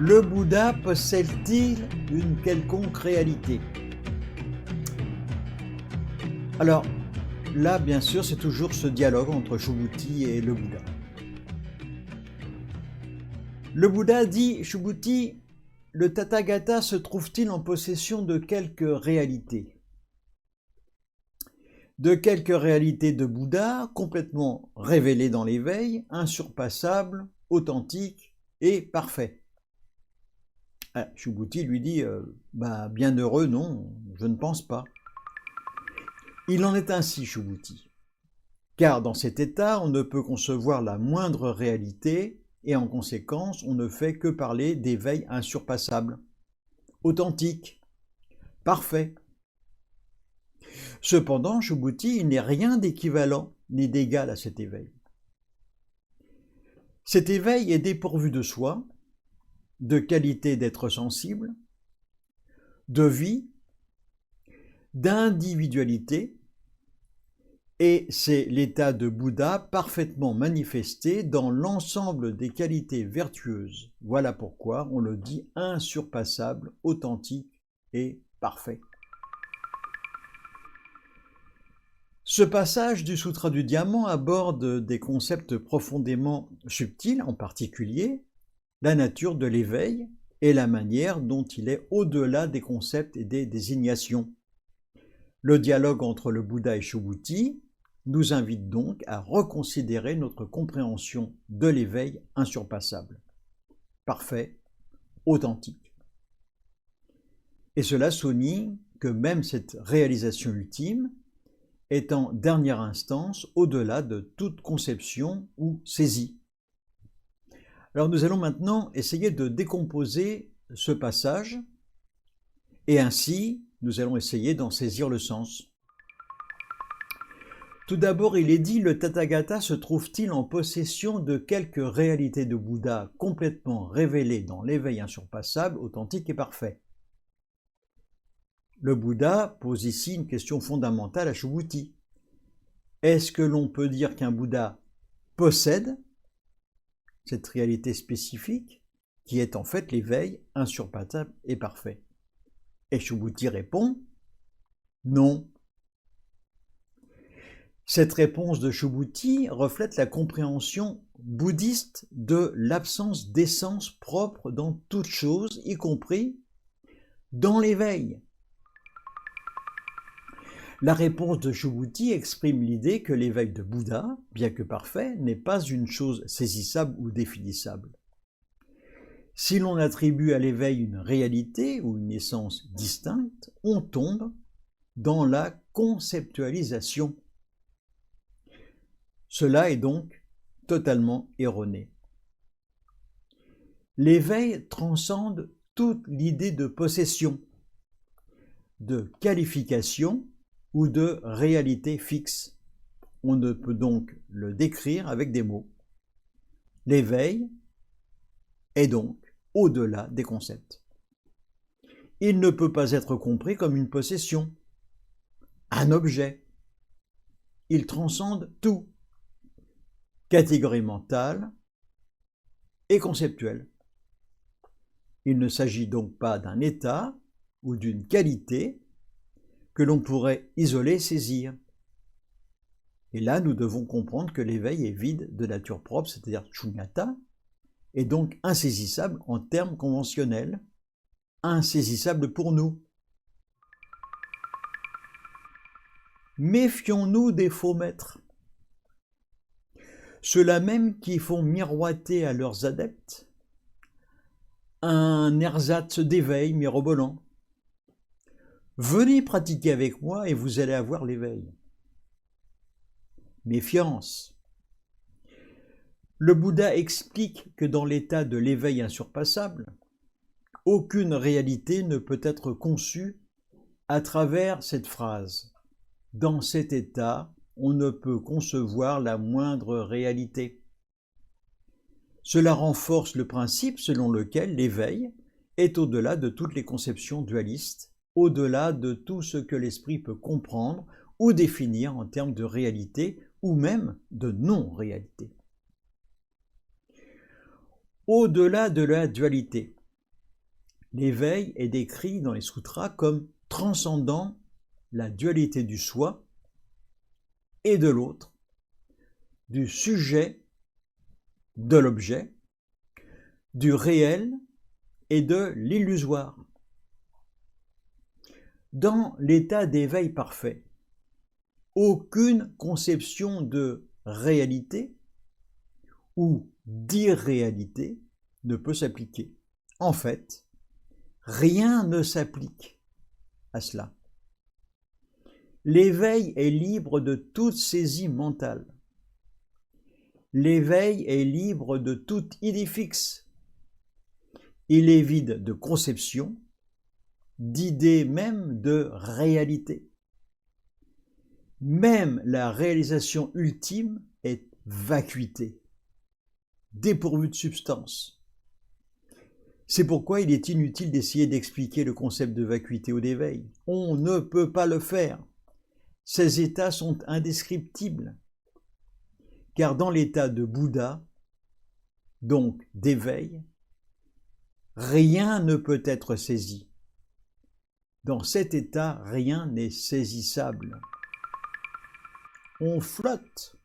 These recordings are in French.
Le Bouddha possède-t-il une quelconque réalité? Alors là, bien sûr, c'est toujours ce dialogue entre Subhuti et le Bouddha. Le Bouddha dit, Subhuti, le Tathagata se trouve-t-il en possession de quelque réalité? De quelque réalité de Bouddha, complètement révélée dans l'éveil, insurpassable, authentique et parfait. Subhuti lui dit, bienheureux, non, je ne pense pas. Il en est ainsi, Subhuti, car dans cet état, on ne peut concevoir la moindre réalité et en conséquence, on ne fait que parler d'éveil insurpassable, authentique, parfait. Cependant, Subhuti, il n'est rien d'équivalent ni d'égal à cet éveil. Cet éveil est dépourvu de soi, de qualité d'être sensible, de vie, d'individualité, et c'est l'état de Bouddha parfaitement manifesté dans l'ensemble des qualités vertueuses. Voilà pourquoi on le dit insurpassable, authentique et parfait. Ce passage du Sutra du Diamant aborde des concepts profondément subtils, en particulier la nature de l'éveil et la manière dont il est au-delà des concepts et des désignations. Le dialogue entre le Bouddha et Subhuti nous invite donc à reconsidérer notre compréhension de l'éveil insurpassable, parfait, authentique. Et cela souligne que même cette réalisation ultime est en dernière instance au-delà de toute conception ou saisie. Alors nous allons maintenant essayer de décomposer ce passage et ainsi nous allons essayer d'en saisir le sens. Tout d'abord, il est dit, le Tathagata se trouve-t-il en possession de quelque réalité de Bouddha complètement révélée dans l'éveil insurpassable, authentique et parfait? Le Bouddha pose ici une question fondamentale à Subhuti. Est-ce que l'on peut dire qu'un Bouddha possède cette réalité spécifique qui est en fait l'éveil insurpassable et parfait? Et Subhuti répond non. Cette réponse de Subhuti reflète la compréhension bouddhiste de l'absence d'essence propre dans toute chose, y compris dans l'éveil. La réponse de Subhuti exprime l'idée que l'éveil de Bouddha, bien que parfait, n'est pas une chose saisissable ou définissable. Si l'on attribue à l'éveil une réalité ou une essence distincte, on tombe dans la conceptualisation. Cela est donc totalement erroné. L'éveil transcende toute l'idée de possession, de qualification ou de réalité fixe. On ne peut donc le décrire avec des mots. L'éveil est donc au-delà des concepts. Il ne peut pas être compris comme une possession, un objet. Il transcende tout. Catégorie mentale et conceptuelle. Il ne s'agit donc pas d'un état ou d'une qualité que l'on pourrait isoler, saisir. Et là, nous devons comprendre que l'éveil est vide de nature propre, c'est-à-dire shunyata, et donc insaisissable en termes conventionnels, insaisissable pour nous. Méfions-nous des faux maîtres. Ceux-là même qui font miroiter à leurs adeptes un ersatz d'éveil mirobolant. Venez pratiquer avec moi et vous allez avoir l'éveil. Méfiance. Le Bouddha explique que dans l'état de l'éveil insurpassable, aucune réalité ne peut être conçue à travers cette phrase. Dans cet état, on ne peut concevoir la moindre réalité. Cela renforce le principe selon lequel l'éveil est au-delà de toutes les conceptions dualistes, au-delà de tout ce que l'esprit peut comprendre ou définir en termes de réalité ou même de non-réalité. Au-delà de la dualité, L'éveil est décrit dans les sutras comme transcendant la dualité du soi et de l'autre, du sujet, de l'objet, du réel et de l'illusoire. Dans l'état d'éveil parfait, aucune conception de réalité ou d'irréalité ne peut s'appliquer. En fait, rien ne s'applique à cela. L'éveil est libre de toute saisie mentale. L'éveil est libre de toute idée fixe. Il est vide de conception, d'idée même de réalité. Même la réalisation ultime est vacuité, dépourvue de substance. C'est pourquoi il est inutile d'essayer d'expliquer le concept de vacuité ou d'éveil. On ne peut pas le faire. Ces états sont indescriptibles. Car dans l'état de Bouddha, donc d'éveil, rien ne peut être saisi. Dans cet état, rien n'est saisissable. On flotte.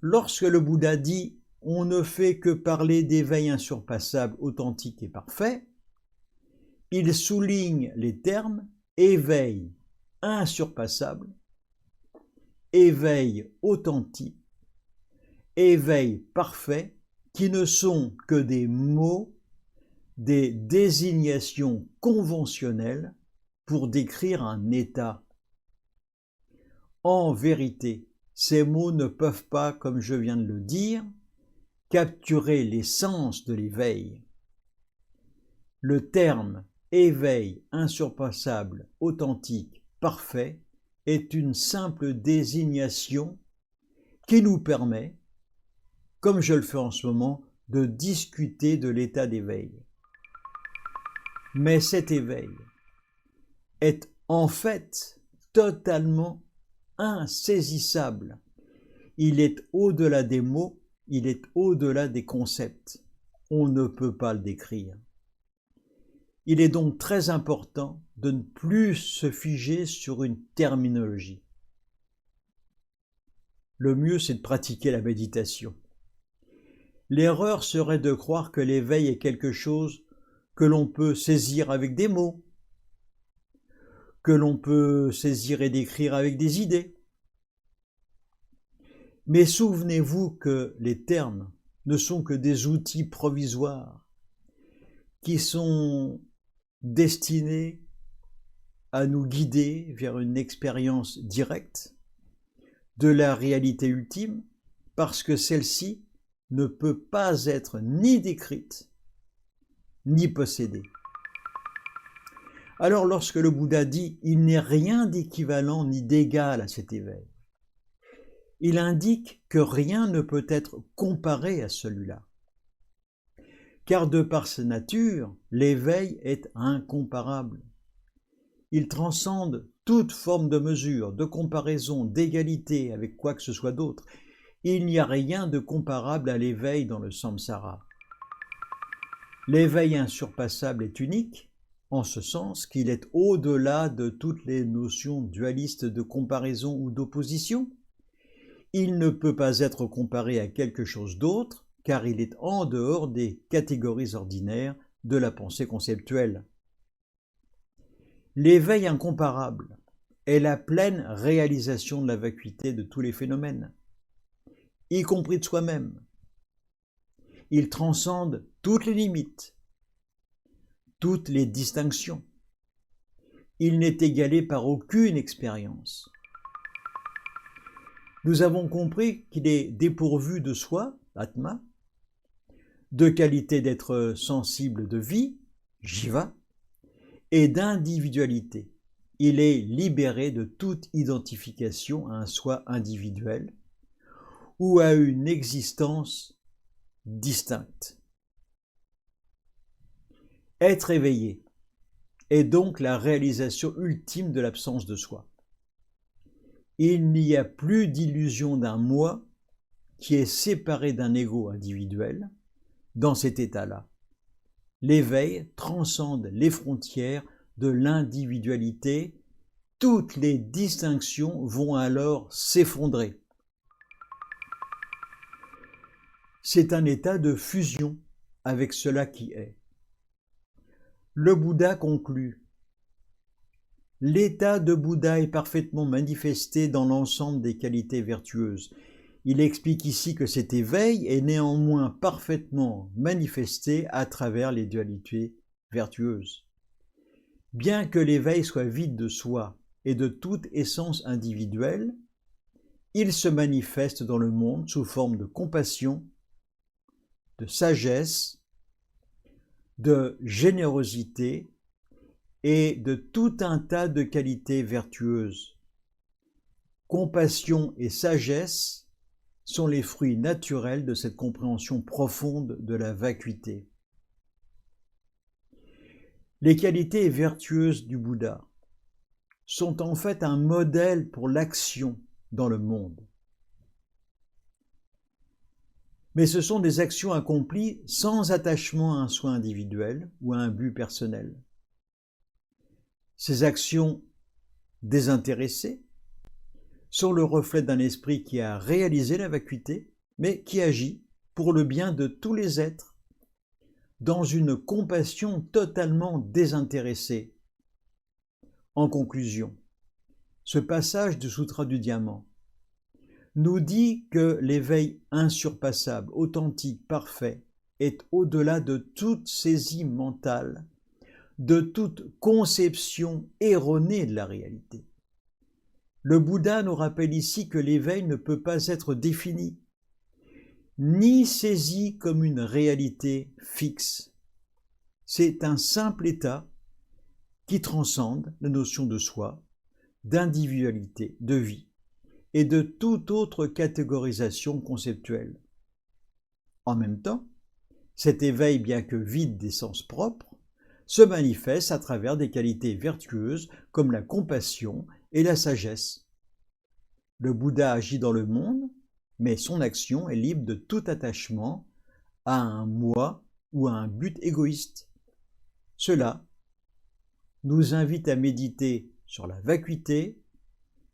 Lorsque le Bouddha dit « on ne fait que parler d'éveil insurpassable, authentique et parfait », il souligne les termes « éveil insurpassable »,« éveil authentique »,« éveil parfait », qui ne sont que des mots, des désignations conventionnelles pour décrire un état. En vérité, ces mots ne peuvent pas, comme je viens de le dire, capturer l'essence de l'éveil. Le terme « éveil insurpassable, authentique, parfait » est une simple désignation qui nous permet, comme je le fais en ce moment, de discuter de l'état d'éveil. Mais cet éveil est en fait totalement insaisissable. Il est au-delà des mots, il est au-delà des concepts. On ne peut pas le décrire. Il est donc très important de ne plus se figer sur une terminologie. Le mieux, c'est de pratiquer la méditation. L'erreur serait de croire que l'éveil est quelque chose que l'on peut saisir avec des mots, que l'on peut saisir et décrire avec des idées. Mais souvenez-vous que les termes ne sont que des outils provisoires qui sont destinés à nous guider vers une expérience directe de la réalité ultime, parce que celle-ci ne peut pas être ni décrite, ni possédée. Alors lorsque le Bouddha dit « il n'est rien d'équivalent ni d'égal à cet éveil », il indique que rien ne peut être comparé à celui-là. Car de par sa nature, l'éveil est incomparable. Il transcende toute forme de mesure, de comparaison, d'égalité avec quoi que ce soit d'autre. Il n'y a rien de comparable à l'éveil dans le samsara. L'éveil insurpassable est unique, en ce sens qu'il est au-delà de toutes les notions dualistes de comparaison ou d'opposition. Il ne peut pas être comparé à quelque chose d'autre, car il est en dehors des catégories ordinaires de la pensée conceptuelle. L'éveil incomparable est la pleine réalisation de la vacuité de tous les phénomènes, y compris de soi-même. Il transcende toutes les limites, toutes les distinctions. Il n'est égalé par aucune expérience. Nous avons compris qu'il est dépourvu de soi, Atma, de qualité d'être sensible de vie, Jiva, et d'individualité. Il est libéré de toute identification à un soi individuel ou à une existence distincte. Être éveillé est donc la réalisation ultime de l'absence de soi. Il n'y a plus d'illusion d'un moi qui est séparé d'un ego individuel dans cet état-là. L'éveil transcende les frontières de l'individualité. Toutes les distinctions vont alors s'effondrer. C'est un état de fusion avec cela qui est. Le Bouddha conclut: l'état de Bouddha est parfaitement manifesté dans l'ensemble des qualités vertueuses. Il explique ici que cet éveil est néanmoins parfaitement manifesté à travers les dualités vertueuses. Bien que l'éveil soit vide de soi et de toute essence individuelle, il se manifeste dans le monde sous forme de compassion, de sagesse, de générosité et de tout un tas de qualités vertueuses. Compassion et sagesse sont les fruits naturels de cette compréhension profonde de la vacuité. Les qualités vertueuses du Bouddha sont en fait un modèle pour l'action dans le monde. Mais ce sont des actions accomplies sans attachement à un soi individuel ou à un but personnel. Ces actions désintéressées sont le reflet d'un esprit qui a réalisé la vacuité, mais qui agit pour le bien de tous les êtres, dans une compassion totalement désintéressée. En conclusion, ce passage du Sutra du Diamant nous dit que l'éveil insurpassable, authentique, parfait, est au-delà de toute saisie mentale, de toute conception erronée de la réalité. Le Bouddha nous rappelle ici que l'éveil ne peut pas être défini, ni saisi comme une réalité fixe. C'est un simple état qui transcende la notion de soi, d'individualité, de vie et de toute autre catégorisation conceptuelle. En même temps, cet éveil, bien que vide d'essence propre, se manifeste à travers des qualités vertueuses comme la compassion et la sagesse. Le Bouddha agit dans le monde, mais son action est libre de tout attachement à un moi ou à un but égoïste. Cela nous invite à méditer sur la vacuité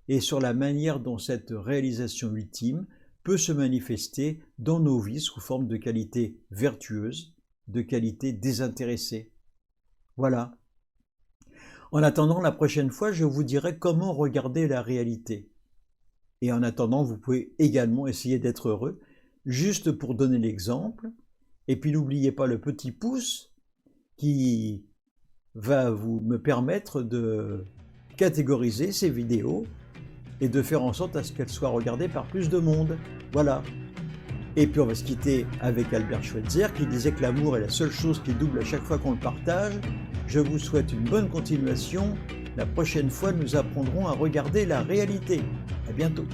et sur la manière dont cette réalisation ultime peut se manifester dans nos vies sous forme de qualités vertueuses, de qualités désintéressées. Voilà. En attendant, la prochaine fois, je vous dirai comment regarder la réalité. Et en attendant, vous pouvez également essayer d'être heureux, juste pour donner l'exemple. Et puis n'oubliez pas le petit pouce qui va me permettre de catégoriser ces vidéos et de faire en sorte à ce qu'elles soient regardées par plus de monde. Voilà. Et puis on va se quitter avec Albert Schweitzer qui disait que l'amour est la seule chose qui double à chaque fois qu'on le partage. Je vous souhaite une bonne continuation. La prochaine fois, nous apprendrons à regarder la réalité. À bientôt.